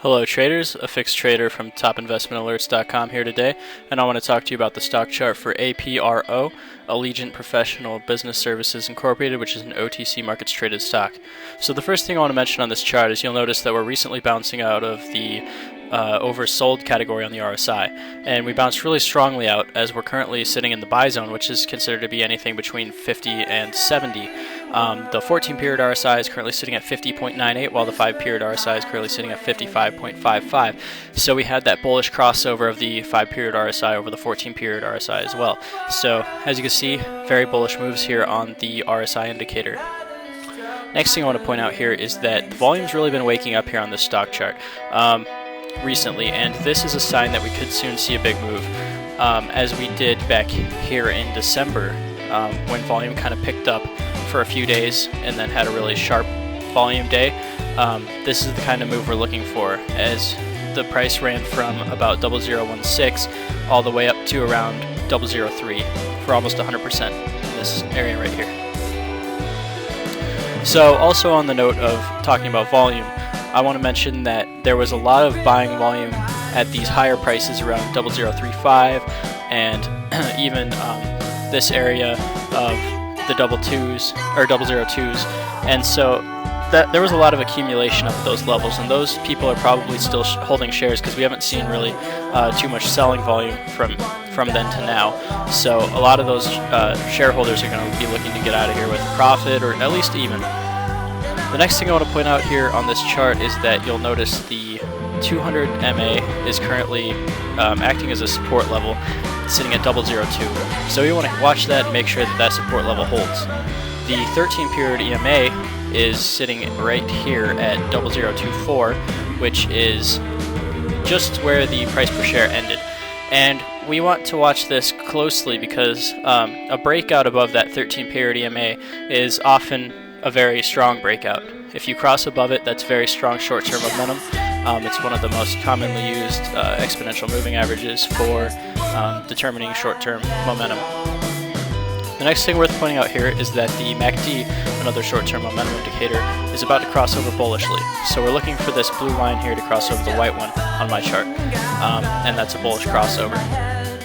Hello traders, Affix trader from topinvestmentalerts.com here today, and I want to talk to you about the stock chart for APRO, Allegiant Professional Business Services Incorporated, which is an OTC markets traded stock. So the first thing I want to mention on this chart is you'll notice that we're recently bouncing out of the oversold category on the RSI, and we bounced really strongly out as we're currently sitting in the buy zone, which is considered to be anything between 50 and 70. The 14-period RSI is currently sitting at 50.98, while the 5-period RSI is currently sitting at 55.55. So we had that bullish crossover of the 5-period RSI over the 14-period RSI as well. So as you can see, very bullish moves here on the RSI indicator. Next thing I want to point out here is that the volume's really been waking up here on this stock chart recently, and this is a sign that we could soon see a big move, as we did back here in December, when volume kind of picked up for a few days and then had a really sharp volume day. This is the kind of move we're looking for, as the price ran from about 0016 all the way up to around 003 for almost 100% in this area right here. So also on the note of talking about volume, I want to mention that there was a lot of buying volume at these higher prices around 0035 and even this area of the 002s, and so there was a lot of accumulation up at those levels, and those people are probably still holding shares because we haven't seen really too much selling volume from then to now. So a lot of those shareholders are going to be looking to get out of here with a profit, or at least even. The next thing I want to point out here on this chart is that you'll notice the 200 MA is currently acting as a support level, sitting at 002. So we want to watch that and make sure that that support level holds. The 13-period EMA is sitting right here at 0024, which is just where the price per share ended. And we want to watch this closely because a breakout above that 13-period EMA is often a very strong breakout. If you cross above it, that's very strong short-term momentum. It's one of the most commonly used exponential moving averages for determining short-term momentum. The next thing worth pointing out here is that the MACD, another short-term momentum indicator, is about to cross over bullishly. So we're looking for this blue line here to cross over the white one on my chart, and that's a bullish crossover,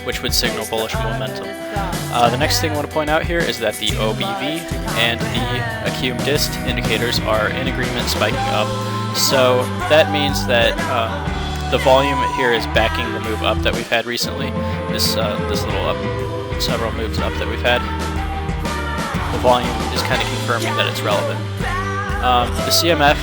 which would signal bullish momentum. The next thing I want to point out here is that the OBV and the Accum Dist indicators are in agreement, spiking up. So that means that the volume here is backing the move up that we've had recently. This little up, several moves up that we've had. The volume is kind of confirming that it's relevant. The CMF,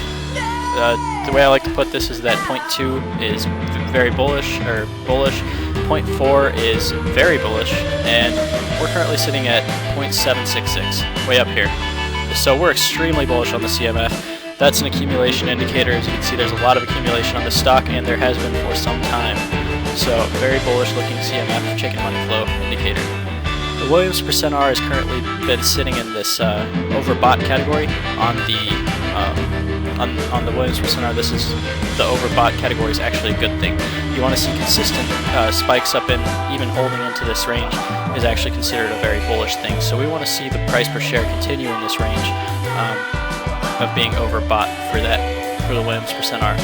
the way I like to put this is that 0.2 is very bullish, or bullish. 0.4 is very bullish, and we're currently sitting at 0.766, way up here. So we're extremely bullish on the CMF. That's an accumulation indicator. As you can see, there's a lot of accumulation on the stock, and there has been for some time. So very bullish looking CMF, chicken money flow indicator. The Williams percent R has currently been sitting in this overbought category on the Williams percent R. This is the overbought category is actually a good thing. You want to see consistent spikes up in, even holding into this range is actually considered a very bullish thing. So we want to see the price per share continue in this range of being overbought for the Williams percent R.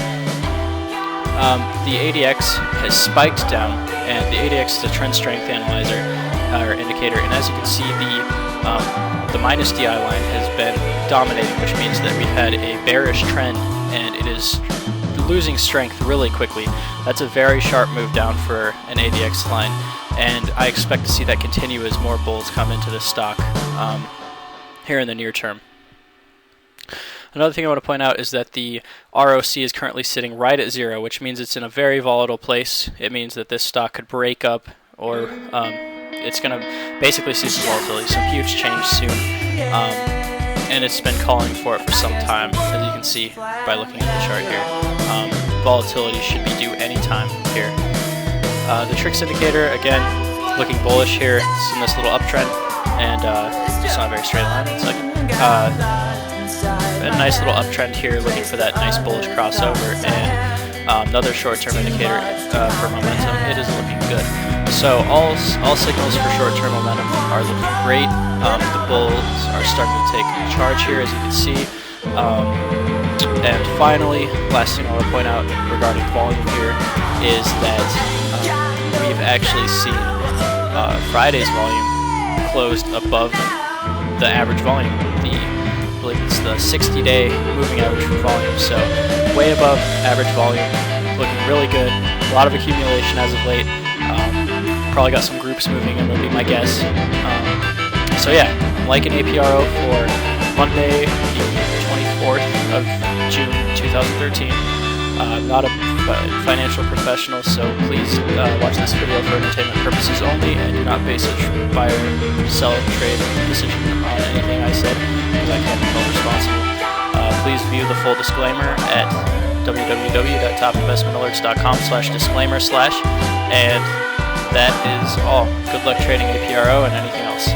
The ADX has spiked down, and the ADX is a trend strength analyzer or indicator, and as you can see, the minus DI line has been dominating, which means that we've had a bearish trend and it is losing strength really quickly. That's a very sharp move down for an ADX line, and I expect to see that continue as more bulls come into this stock here in the near term. Another thing I want to point out is that the ROC is currently sitting right at 0, which means it's in a very volatile place. It means that this stock could break up, or it's going to basically see some volatility, some huge change soon, and it's been calling for it for some time, as you can see by looking at the chart here. Volatility should be due anytime here. The Trix indicator, again, looking bullish here. It's in this little uptrend, and just not a very straight line. It's like a nice little uptrend here, looking for that nice bullish crossover, and another short-term indicator for momentum. It is looking good. So all signals for short-term momentum are looking great. The bulls are starting to take charge here, as you can see. And finally, last thing I want to point out regarding volume here is that we've actually seen Friday's volume closed above the average volume. I believe it's the 60-day moving average for volume, so way above average volume, looking really good. A lot of accumulation as of late. Probably got some groups moving in, would be my guess. So yeah, I'm liking APRO for Monday, the 24th of June 2013. I'm not a financial professional, so please watch this video for entertainment purposes only, and do not base a buy or sell trade decision on anything I said, because I can't be held responsible. Please view the full disclaimer at www.topinvestmentalerts.com/disclaimer/ and that is all. Good luck trading APRO and anything else.